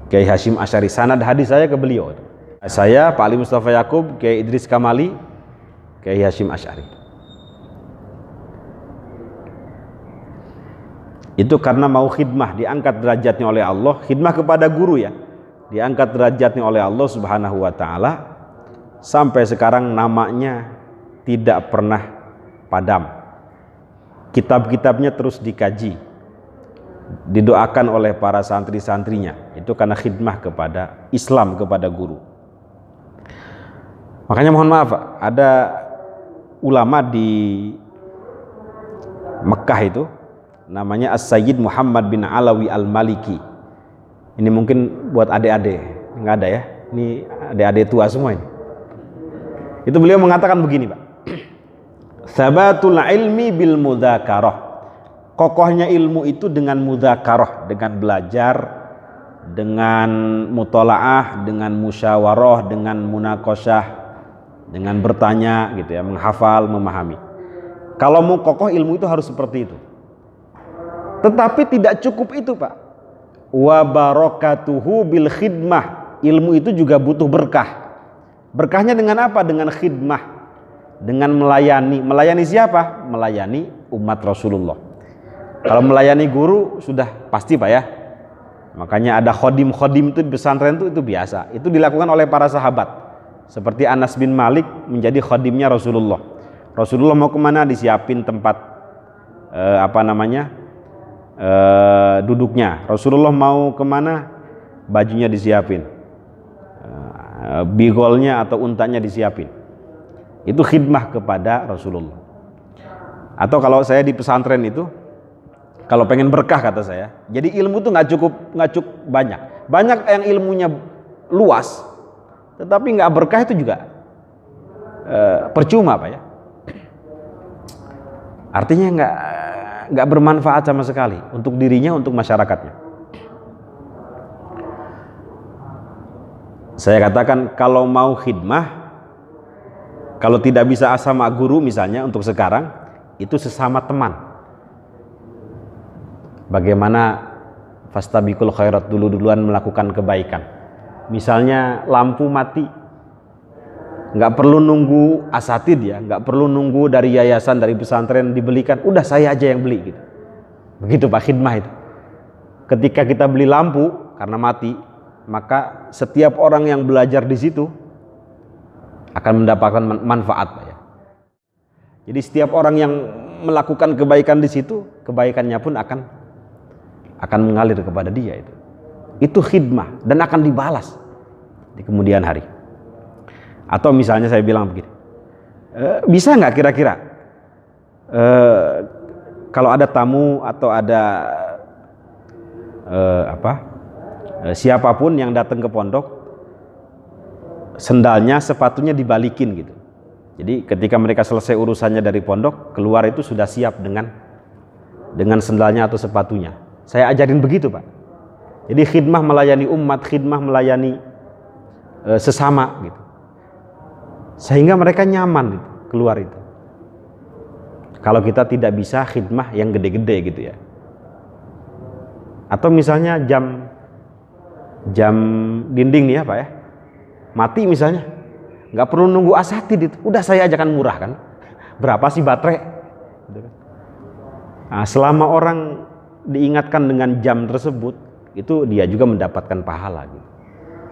Kiai Hasyim Asy'ari, sanad hadis saya ke beliau. Saya, Pak Ali Mustafa Yakub, Kiai Idris Kamali, Kiai Hasyim Asy'ari. Itu karena mau khidmah, diangkat derajatnya oleh Allah, khidmah kepada guru ya, diangkat derajatnya oleh Allah Subhanahu wa Ta'ala, sampai sekarang namanya tidak pernah padam. Kitab-kitabnya terus dikaji, didoakan oleh para santri-santrinya. Itu karena khidmah kepada Islam, kepada guru. Makanya mohon maaf, ada ulama di Mekah itu namanya As-Sayyid Muhammad bin Alawi Al-Maliki. Ini mungkin buat adik-adik, nggak ada ya, ini adik-adik tua semua ini. Itu beliau mengatakan begini Pak, Sabatul ilmi bil mudzakarah, kokohnya ilmu itu dengan mudzakarah, dengan belajar, dengan mutolaah, dengan musyawarah, dengan munaqasyah, dengan bertanya gitu ya, menghafal, memahami. Kalau mau kokoh ilmu itu harus seperti itu. Tetapi tidak cukup itu Pak. Wa barakatuhu bil khidmah, ilmu itu juga butuh berkah. Berkahnya dengan apa? Dengan khidmah, dengan melayani. Melayani siapa? Melayani umat Rasulullah. Kalau melayani guru sudah pasti Pak ya. Makanya ada khodim-khodim itu di pesantren itu biasa. Itu dilakukan oleh para sahabat. Seperti Anas bin Malik menjadi khodimnya Rasulullah. Rasulullah mau kemana, disiapin tempat duduknya. Rasulullah mau kemana, bajunya disiapin, bigolnya atau untanya disiapin. Itu khidmah kepada Rasulullah. Atau kalau saya di pesantren itu, kalau pengen berkah kata saya, jadi ilmu itu nggak cukup banyak yang ilmunya luas, tetapi nggak berkah itu juga percuma Pak ya. Artinya nggak bermanfaat sama sekali untuk dirinya, untuk masyarakatnya. Saya katakan kalau mau khidmah, kalau tidak bisa sama guru misalnya untuk sekarang, itu sesama teman. Bagaimana fastabiqul khairat, duluan melakukan kebaikan. Misalnya lampu mati, nggak perlu nunggu asatid ya, nggak perlu nunggu dari yayasan, dari pesantren dibelikan, udah saya aja yang beli gitu. Begitu Pak khidmah itu. Ketika kita beli lampu karena mati, maka setiap orang yang belajar di situ akan mendapatkan manfaat Pak ya. Jadi setiap orang yang melakukan kebaikan di situ, kebaikannya pun akan mengalir kepada dia itu. Itu khidmah dan akan dibalas di kemudian hari. Atau misalnya saya bilang begini, bisa nggak kira-kira kalau ada tamu atau ada siapapun yang datang ke pondok, sendalnya, sepatunya dibalikin gitu. Jadi ketika mereka selesai urusannya dari pondok, keluar itu sudah siap dengan sendalnya atau sepatunya. Saya ajarin begitu Pak. Jadi khidmah melayani umat, khidmah melayani sesama gitu. Sehingga mereka nyaman gitu, keluar itu. Kalau kita tidak bisa khidmah yang gede-gede gitu ya. Atau misalnya jam dinding nih ya Pak ya, mati misalnya, nggak perlu nunggu asatid itu, udah saya ajakan murah kan. Berapa sih baterai? Nah, selama orang diingatkan dengan jam tersebut, itu dia juga mendapatkan pahala gitu.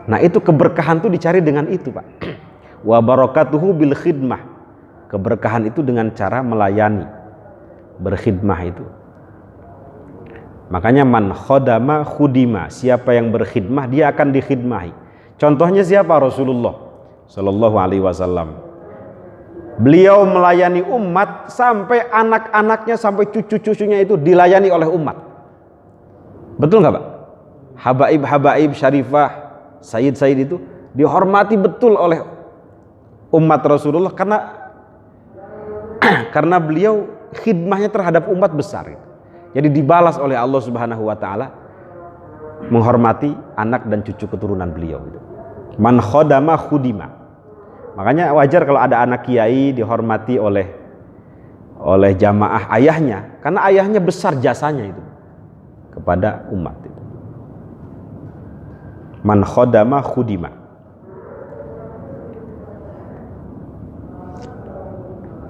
Nah itu keberkahan tuh dicari dengan itu Pak. Wa barakatuhu bil khidmah, keberkahan itu dengan cara melayani, berkhidmah itu. Makanya man khodama khudima, siapa yang berkhidmah dia akan dikhidmahi. Contohnya siapa? Rasulullah Shallallahu Alaihi Wasallam. Beliau melayani umat sampai anak-anaknya, sampai cucu-cucunya itu dilayani oleh umat. Betul nggak Pak? Habaib Syarifah, Sayyid itu dihormati betul oleh umat Rasulullah karena beliau khidmahnya terhadap umat besar. Jadi dibalas oleh Allah Subhanahu wa Ta'ala, menghormati anak dan cucu keturunan beliau. Man khodama khudima. Makanya wajar kalau ada anak kiai dihormati oleh jamaah ayahnya, karena ayahnya besar jasanya itu. kepada umat itu. Man khodama khudima.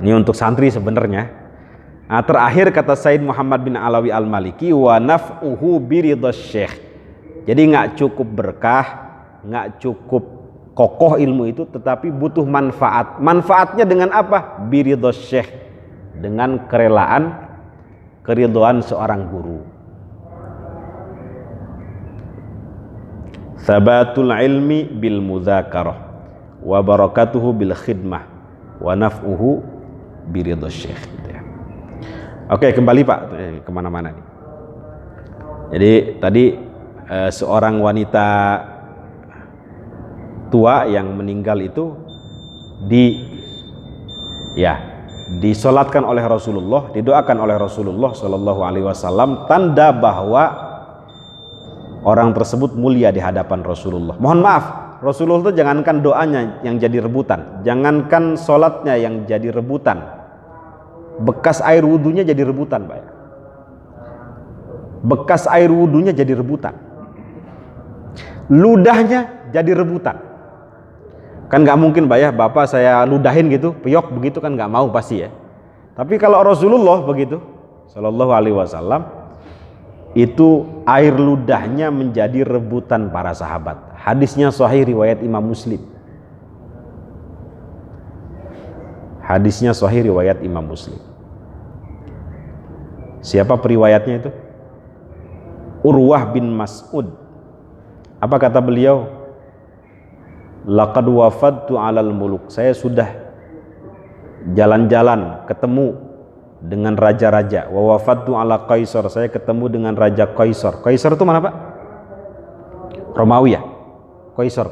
Ini untuk santri sebenarnya. Nah, terakhir kata Said Muhammad bin Alawi Al-Maliki, wa naf'uhu biridhas syekh. Jadi nggak cukup berkah, nggak cukup kokoh ilmu itu, tetapi butuh manfaat. Manfaatnya dengan apa? Biridhas syekh, dengan keridhaan seorang guru. Thabatul ilmi bil mudzakarah wa barakatuhu bil khidmah wa naf'uhu biridhas syekh. Oke, kembali Pak, kemana-mana nih. Jadi tadi seorang wanita tua yang meninggal itu disolatkan oleh Rasulullah, didoakan oleh Rasulullah Shallallahu Alaihi Wasallam, tanda bahwa orang tersebut mulia di hadapan Rasulullah. Mohon maaf, Rasulullah itu jangankan doanya yang jadi rebutan, jangankan solatnya yang jadi rebutan, bekas air wudhunya jadi rebutan, Pak. Bekas air wudhunya jadi rebutan, ludahnya jadi rebutan. Kan nggak mungkin, Pak ya, bapak saya ludahin gitu, peyok begitu kan nggak mau pasti ya. Tapi kalau Rasulullah begitu, Shallallahu Alaihi Wasallam, itu air ludahnya menjadi rebutan para sahabat. Hadisnya sahih riwayat Imam Muslim. Hadisnya sahih riwayat Imam Muslim. Siapa periwayatnya itu? Urwah bin Mas'ud. Apa kata beliau? Laqad wafadtu 'alal muluk. Saya sudah jalan-jalan ketemu dengan raja-raja. Wa wafadtu 'ala Qaisar. Saya ketemu dengan raja Qaisar. Qaisar itu mana, Pak? Romawi ya? Qaisar.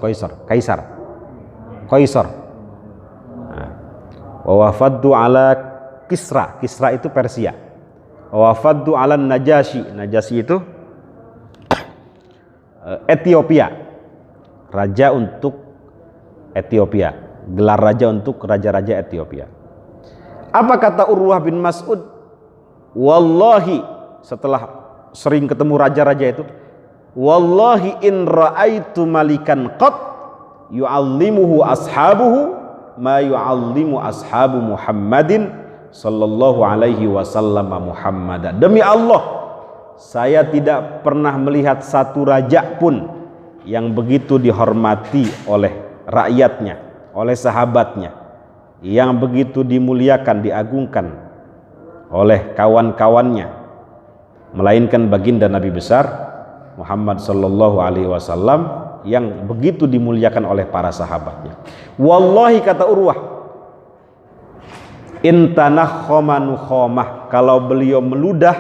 Wa wafadtu 'ala Kisra. Kisra itu Persia. Wa wafadtu 'ala Najasyi. Najasyi itu Ethiopia. Raja untuk Ethiopia, gelar raja untuk raja-raja Ethiopia. Apa kata Urwah bin Mas'ud? Wallahi, setelah sering ketemu raja-raja itu, wallahi in ra'aitu malikan qat yu'allimuhu ashabuhu ma yu'allimu ashabu Muhammadin sallallahu alaihi wasallam Muhammadan. Demi Allah, saya tidak pernah melihat satu raja pun yang begitu dihormati oleh rakyatnya, oleh sahabatnya, yang begitu dimuliakan, diagungkan oleh kawan-kawannya, melainkan baginda Nabi besar Muhammad sallallahu alaihi wasallam yang begitu dimuliakan oleh para sahabatnya. Wallahi, kata Urwah, intanahkhoma nukhomah, kalau beliau meludah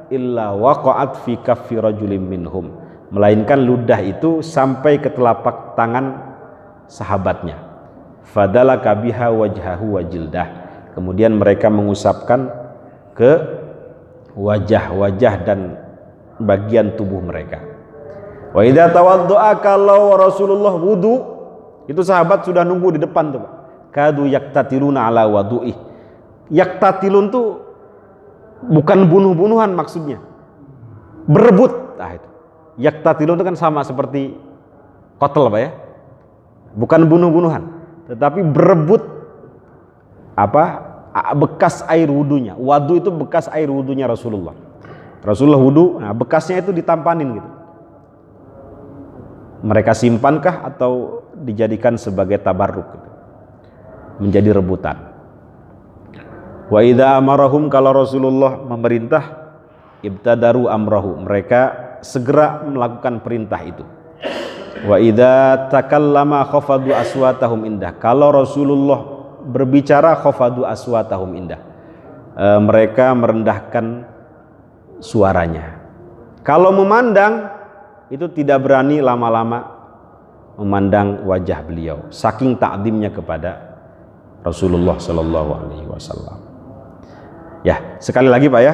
illa waqa'at fi kaffi rajulin minhum, melainkan ludah itu sampai ke telapak tangan sahabatnya. Fadalaka biha wajhahu wa jildah, kemudian mereka mengusapkan ke wajah-wajah dan bagian tubuh mereka. Wa idza tawaddo'a, kalau Rasulullah wudu, itu sahabat sudah nunggu di depan tuh, Pak. Kadu yaktatiluna ala wadu'ih. Yaktatilun tuh bukan bunuh-bunuhan maksudnya, berebut. Nah itu yaktatilun itu kan sama seperti kotel, Pak ya, bukan bunuh-bunuhan, tetapi berebut bekas air wudunya. Wadu itu bekas air wudunya Rasulullah. Rasulullah wudu, nah bekasnya itu ditampanin gitu. Mereka simpankah atau dijadikan sebagai tabarruk gitu, menjadi rebutan. Wa idza amarahum, kalau Rasulullah memerintah, ibtadaru amrahu, mereka segera melakukan perintah itu. Wa idza takallama khafadu aswatahum indah, kalau Rasulullah berbicara khafadu aswatahum indah, mereka merendahkan suaranya. Kalau memandang itu tidak berani lama-lama memandang wajah beliau, saking ta'zimnya kepada Rasulullah sallallahu alaihi wasallam. Ya, sekali lagi Pak ya,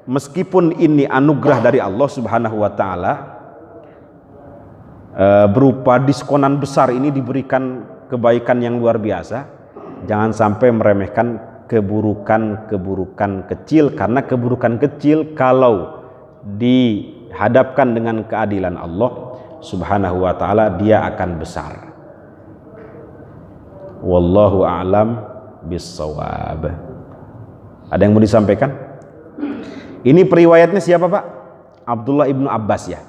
meskipun ini anugerah dari Allah Subhanahu wa taala, berupa diskonan besar ini, diberikan kebaikan yang luar biasa, jangan sampai meremehkan keburukan-keburukan kecil, karena keburukan kecil kalau dihadapkan dengan keadilan Allah Subhanahu wa taala dia akan besar. Wallahu a'lam bissawab. Ada yang mau disampaikan? Ini periwayatnya siapa, Pak? Abdullah ibnu Abbas ya.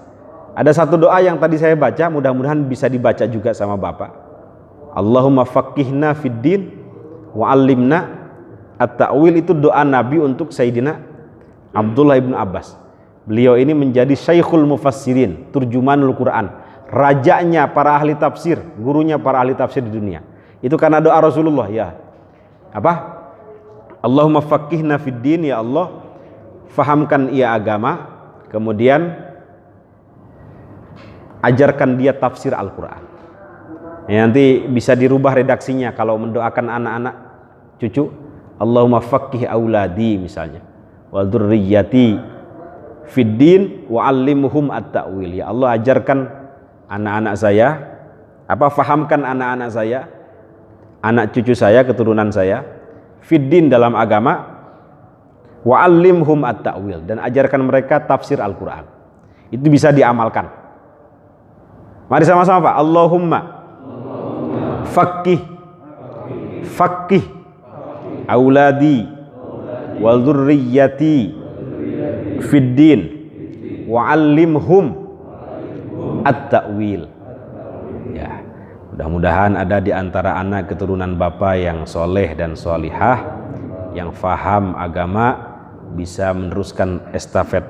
Ada satu doa yang tadi saya baca, mudah-mudahan bisa dibaca juga sama Bapak. Allahumma faqihna fid din wa 'allimna at-ta'wil, itu doa Nabi untuk Sayyidina Abdullah ibnu Abbas. Beliau ini menjadi Syekhul Mufassirin, turjumanul Quran, rajanya para ahli tafsir, gurunya para ahli tafsir di dunia. Itu karena doa Rasulullah ya. Apa? Allahumma faqihna fid din, ya Allah, fahamkan ia agama, kemudian ajarkan dia tafsir Al-Quran. Ya, nanti bisa dirubah redaksinya kalau mendoakan anak-anak cucu, Allahumma faqih auladi misalnya, wa dzurriyyati fid din wa 'allimhum at-ta'wil. Ya Allah, ajarkan anak-anak saya, fahamkan anak-anak saya, anak cucu saya, keturunan saya, fid din dalam agama, wa 'allimhum at-ta'wil, dan ajarkan mereka tafsir Al-Quran. Itu bisa diamalkan. Mari sama-sama Pak. Allahumma faqih auladi wal dzurriyyati fid din wa 'allimhum at-ta'wil. Ya, mudah-mudahan ada di antara anak keturunan Bapak yang soleh dan solihah, yang faham agama, bisa meneruskan estafet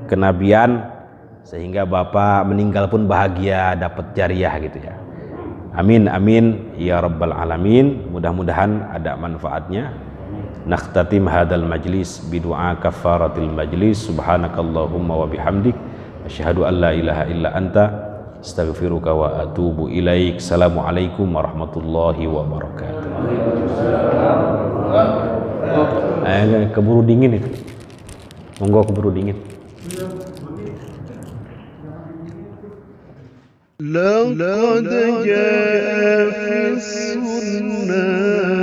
kenabian sehingga Bapak meninggal pun bahagia, dapat jariah gitu ya. Amin amin ya rabbal alamin. Mudah-mudahan ada manfaatnya. Nakhtatim hadal majlis bidu'a kafaratil majlis. Subhanakallahumma wa bihamdik asyhadu an la ilaha illa anta astaghfiruka wa atubu ilaik. Assalamualaikum warahmatullahi wabarakatuh. Keburu dingin itu. Monggo keburu dingin. لقد جاء في السنة